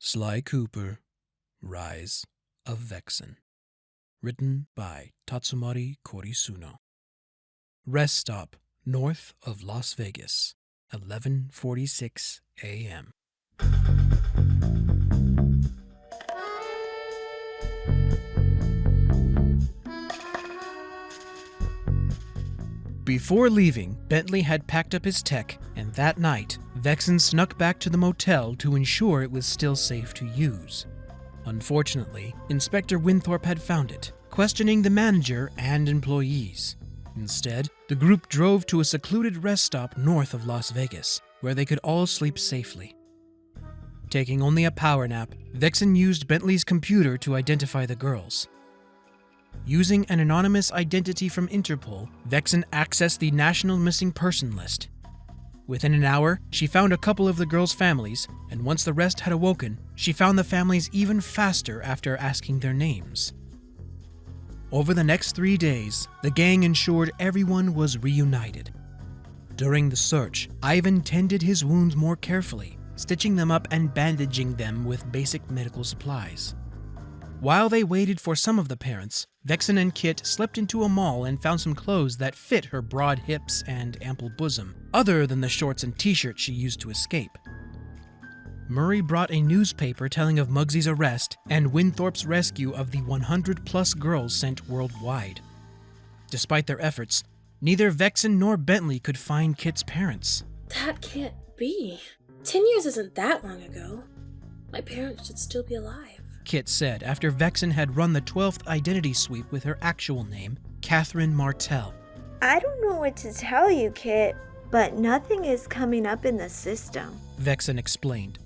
Sly Cooper, Rise of Vexen. Written by Tatsumari Korisuno. Rest stop north of Las Vegas, 11:46 a.m. Before leaving, Bentley had packed up his tech, and that night, Vexen snuck back to the motel to ensure it was still safe to use. Unfortunately, Inspector Winthorpe had found it, questioning the manager and employees. Instead, the group drove to a secluded rest stop north of Las Vegas, where they could all sleep safely. Taking only a power nap, Vexen used Bentley's computer to identify the girls. Using an anonymous identity from Interpol, Vexen accessed the National Missing Person list. Within an hour, she found a couple of the girls' families, and once the rest had awoken, she found the families even faster after asking their names. Over the next 3 days, the gang ensured everyone was reunited. During the search, Ivan tended his wounds more carefully, stitching them up and bandaging them with basic medical supplies. While they waited for some of the parents, Vexen and Kit slipped into a mall and found some clothes that fit her broad hips and ample bosom, other than the shorts and t-shirt she used to escape. Murray brought a newspaper telling of Muggsy's arrest and Winthorpe's rescue of the 100-plus girls sent worldwide. Despite their efforts, neither Vexen nor Bentley could find Kit's parents. That can't be. 10 years isn't that long ago. My parents should still be alive. Kit said after Vexen had run the 12th identity sweep with her actual name, Catherine Martell. I don't know what to tell you, Kit, but nothing is coming up in the system, Vexen explained.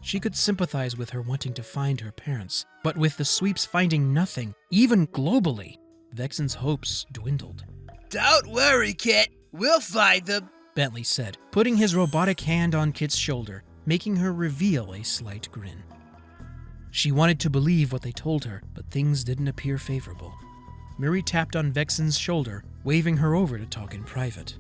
She could sympathize with her wanting to find her parents, but with the sweeps finding nothing, even globally, Vexen's hopes dwindled. Don't worry, Kit. We'll find them, Bentley said, putting his robotic hand on Kit's shoulder, making her reveal a slight grin. She wanted to believe what they told her, but things didn't appear favorable. Murray tapped on Vexen's shoulder, waving her over to talk in private.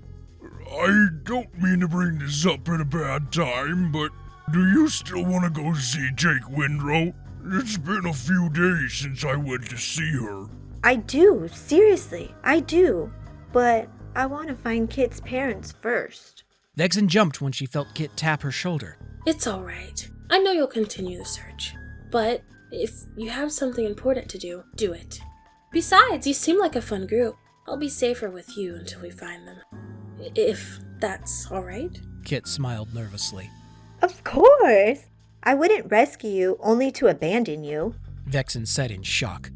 I don't mean to bring this up at a bad time, but do you still want to go see Jake Windro? It's been a few days since I went to see her. I do, seriously, I do. But I want to find Kit's parents first. Vexen jumped when she felt Kit tap her shoulder. It's all right. I know you'll continue the search. But if you have something important to do, do it. Besides, you seem like a fun group. I'll be safer with you until we find them. If that's all right? Kit smiled nervously. Of course. I wouldn't rescue you only to abandon you, Vexen said in shock.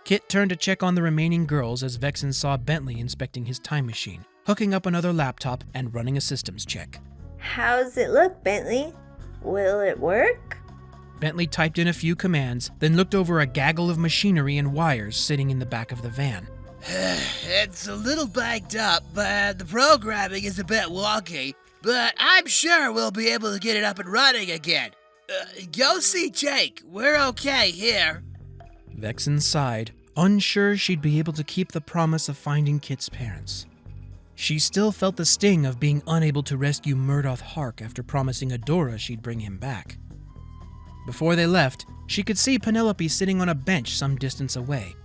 Kit turned to check on the remaining girls as Vexen saw Bentley inspecting his time machine, hooking up another laptop and running a systems check. How's it look, Bentley? Will it work? Bentley typed in a few commands, then looked over a gaggle of machinery and wires sitting in the back of the van. It's a little backed up, but the programming is a bit wonky, but I'm sure we'll be able to get it up and running again. Go see Jake. We're okay here. Vexen sighed, unsure she'd be able to keep the promise of finding Kit's parents. She still felt the sting of being unable to rescue Murdoch Hark after promising Adora she'd bring him back. Before they left, she could see Penelope sitting on a bench some distance away.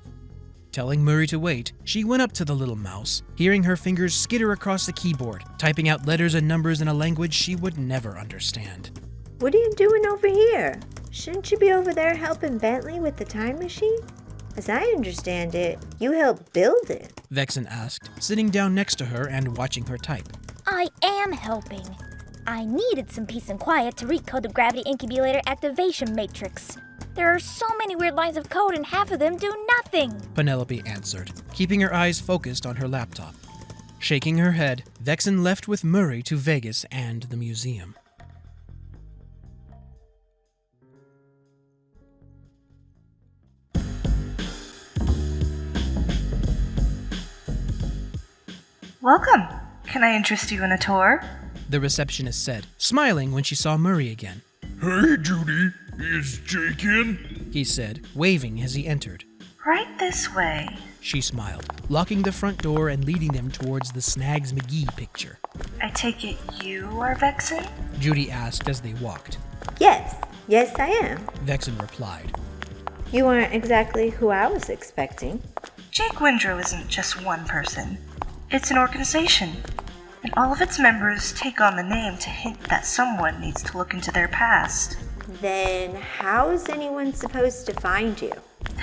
Telling Murray to wait, she went up to the little mouse, hearing her fingers skitter across the keyboard, typing out letters and numbers in a language she would never understand. What are you doing over here? Shouldn't you be over there helping Bentley with the time machine? As I understand it, you helped build it, Vexen asked, sitting down next to her and watching her type. I am helping. I needed some peace and quiet to recode the gravity incubator activation matrix. There are so many weird lines of code and half of them do nothing, Penelope answered, keeping her eyes focused on her laptop. Shaking her head, Vexen left with Murray to Vegas and the museum. Welcome. Can I interest you in a tour? The receptionist said, smiling when she saw Murray again. Hey, Judy, is Jake in? He said, waving as he entered. Right this way. She smiled, locking the front door and leading them towards the Snags McGee picture. I take it you are Vexen? Judy asked as they walked. Yes, Yes, I am. Vexen replied. You aren't exactly who I was expecting. Jake Windro isn't just one person. It's an organization, and all of its members take on the name to hint that someone needs to look into their past. Then how is anyone supposed to find you?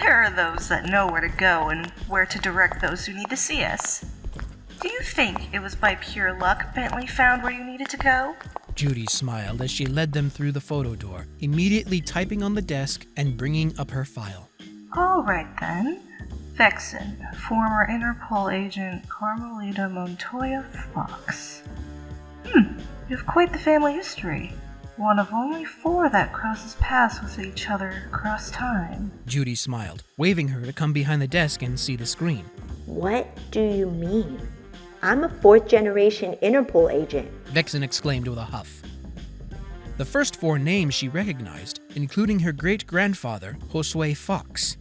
There are those that know where to go and where to direct those who need to see us. Do you think it was by pure luck Bentley found where you needed to go? Judy smiled as she led them through the photo door, immediately typing on the desk and bringing up her file. All right then. Vexen, former Interpol agent Carmelita Montoya Fox. You have quite the family history. One of only 4 that crosses paths with each other across time. Judy smiled, waving her to come behind the desk and see the screen. What do you mean? I'm a 4th-generation Interpol agent. Vexen exclaimed with a huff. The first 4 names she recognized, including her great-grandfather, Josue Fox.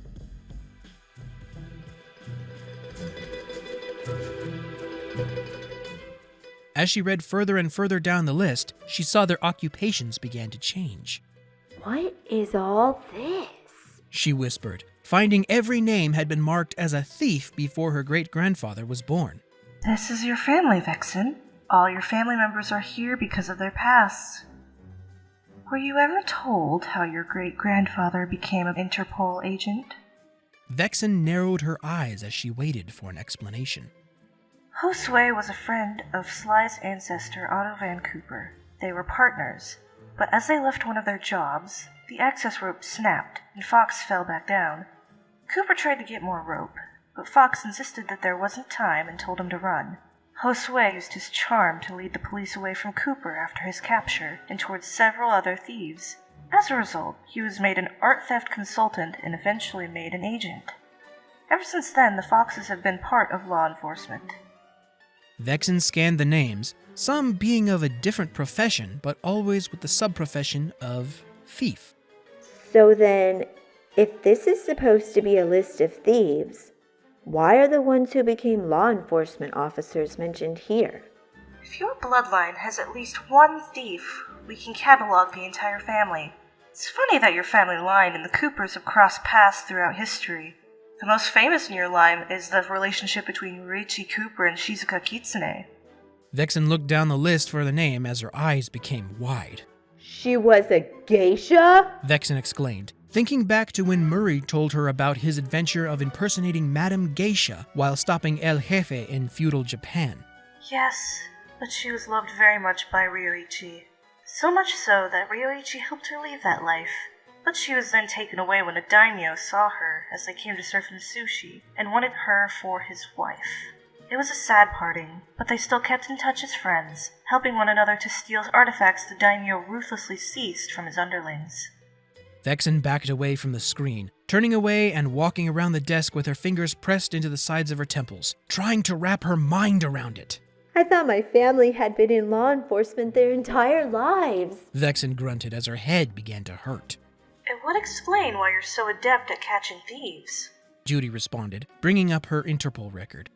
As she read further and further down the list, she saw their occupations began to change. What is all this? She whispered, finding every name had been marked as a thief before her great-grandfather was born. This is your family, Vexen. All your family members are here because of their pasts. Were you ever told how your great-grandfather became an Interpol agent? Vexen narrowed her eyes as she waited for an explanation. Josue was a friend of Sly's ancestor, Otto Cooper. They were partners, but as they left one of their jobs, the access rope snapped and Fox fell back down. Cooper tried to get more rope, but Fox insisted that there wasn't time and told him to run. Josue used his charm to lead the police away from Cooper after his capture and towards several other thieves. As a result, he was made an art theft consultant and eventually made an agent. Ever since then, the Foxes have been part of law enforcement. Vexen scanned the names, some being of a different profession, but always with the sub-profession of thief. So then, if this is supposed to be a list of thieves, why are the ones who became law enforcement officers mentioned here? If your bloodline has at least one thief, we can catalog the entire family. It's funny that your family line and the Coopers have crossed paths throughout history. The most famous in your line is the relationship between Ryuichi Cooper and Shizuka Kitsune. Vexen looked down the list for the name as her eyes became wide. She was a geisha? Vexen exclaimed, thinking back to when Murray told her about his adventure of impersonating Madame Geisha while stopping El Jefe in feudal Japan. Yes, but she was loved very much by Ryuichi. So much so that Ryuichi helped her leave that life. But she was then taken away when a daimyo saw her as they came to serve him sushi and wanted her for his wife. It was a sad parting, but they still kept in touch as friends, helping one another to steal artifacts the daimyo ruthlessly seized from his underlings. Vexen backed away from the screen, turning away and walking around the desk with her fingers pressed into the sides of her temples, trying to wrap her mind around it. I thought my family had been in law enforcement their entire lives. Vexen grunted as her head began to hurt. It would explain why you're so adept at catching thieves, Judy responded, bringing up her Interpol record.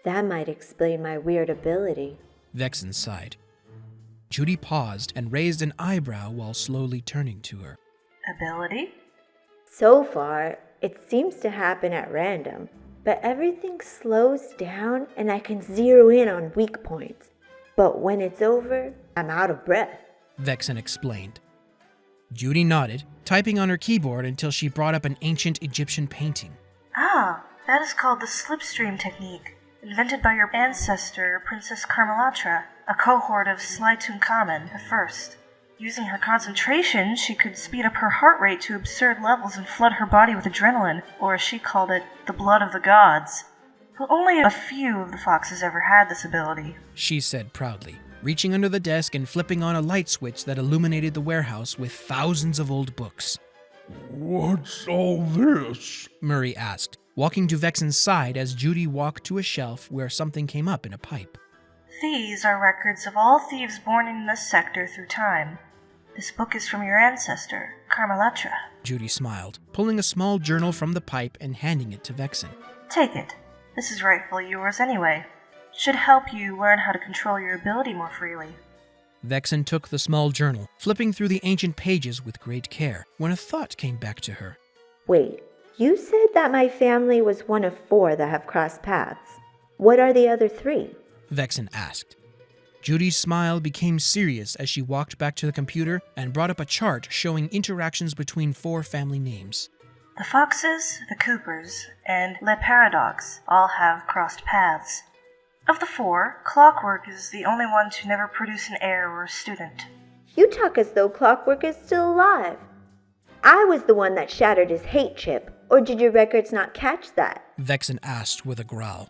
That might explain my weird ability. Vexen sighed. Judy paused and raised an eyebrow while slowly turning to her. Ability? So far, it seems to happen at random, but everything slows down and I can zero in on weak points. But when it's over, I'm out of breath. Vexen explained. Judy nodded, typing on her keyboard until she brought up an ancient Egyptian painting. Ah, that is called the slipstream technique, invented by your ancestor, Princess Carmelatra, a cohort of Sly Cooper I. Using her concentration, she could speed up her heart rate to absurd levels and flood her body with adrenaline, or as she called it, the blood of the gods. But only a few of the Foxes ever had this ability, she said proudly, reaching under the desk and flipping on a light switch that illuminated the warehouse with thousands of old books. What's all this? Murray asked, walking to Vexen's side as Judy walked to a shelf where something came up in a pipe. These are records of all thieves born in this sector through time. This book is from your ancestor, Carmelatra. Judy smiled, pulling a small journal from the pipe and handing it to Vexen. Take it. This is rightfully yours anyway. Should help you learn how to control your ability more freely. Vexen took the small journal, flipping through the ancient pages with great care, when a thought came back to her. Wait, you said that my family was one of 4 that have crossed paths. What are the other 3? Vexen asked. Judy's smile became serious as she walked back to the computer and brought up a chart showing interactions between 4 family names. The Foxes, the Coopers, and Le Paradox all have crossed paths. Of the 4, Clockwork is the only one to never produce an heir or a student. You talk as though Clockwork is still alive. I was the one that shattered his hate chip, or did your records not catch that? Vexen asked with a growl.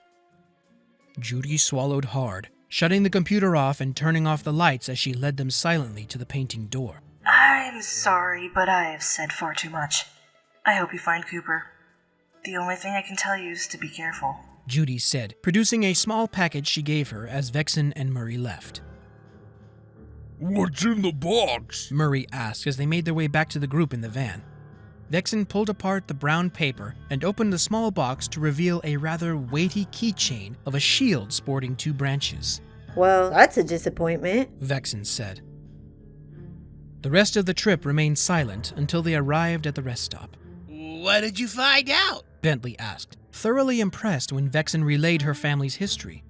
Judy swallowed hard, shutting the computer off and turning off the lights as she led them silently to the painting door. I'm sorry, but I have said far too much. I hope you find Cooper. The only thing I can tell you is to be careful, Judy said, producing a small package she gave her as Vexen and Murray left. What's in the box? Murray asked as they made their way back to the group in the van. Vexen pulled apart the brown paper and opened the small box to reveal a rather weighty keychain of a shield sporting 2 branches. Well, that's a disappointment, Vexen said. The rest of the trip remained silent until they arrived at the rest stop. What did you find out? Bentley asked, thoroughly impressed when Vexen relayed her family's history.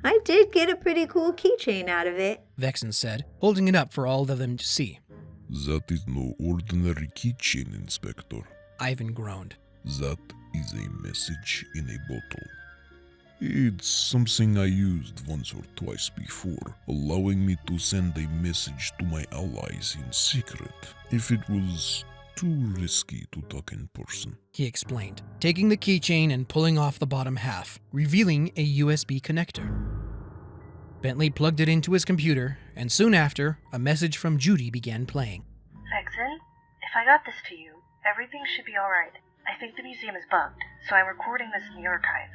I did get a pretty cool keychain out of it, Vexen said, holding it up for all of them to see. That is no ordinary keychain, Inspector. Ivan groaned. That is a message in a bottle. It's something I used once or twice before, allowing me to send a message to my allies in secret if it was too risky to talk in person, He explained, taking the keychain and pulling off the bottom half, revealing a USB connector. Bentley plugged it into his computer, and soon after, a message from Judy began playing. Vexen, if I got this to you, everything should be alright. I think the museum is bugged, so I'm recording this in the archive.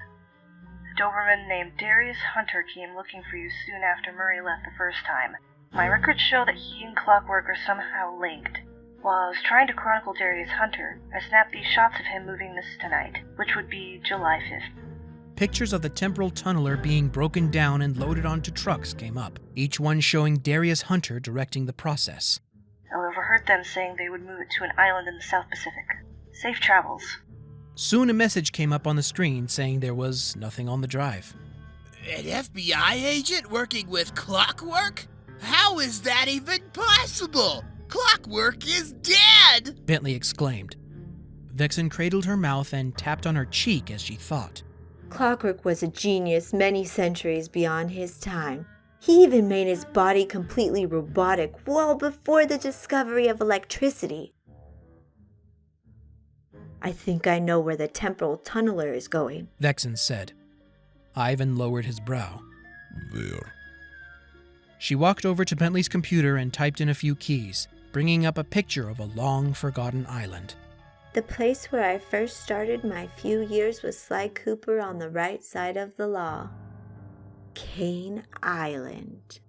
A Doberman named Darius Hunter came looking for you soon after Murray left the first time. My records show that he and Clockwork are somehow linked. While I was trying to chronicle Darius Hunter, I snapped these shots of him moving this tonight, which would be July 5th. Pictures of the temporal tunneler being broken down and loaded onto trucks came up, each one showing Darius Hunter directing the process. I overheard them saying they would move it to an island in the South Pacific. Safe travels. Soon a message came up on the screen saying there was nothing on the drive. An FBI agent working with Clockwork? How is that even possible? Clockwork is dead! Bentley exclaimed. Vexen cradled her mouth and tapped on her cheek as she thought. Clockwork was a genius many centuries beyond his time. He even made his body completely robotic well before the discovery of electricity. I think I know where the temporal tunneler is going, Vexen said. Ivan lowered his brow. There. She walked over to Bentley's computer and typed in a few keys, bringing up a picture of a long-forgotten island. The place where I first started my few years with Sly Cooper on the right side of the law. Cane Island.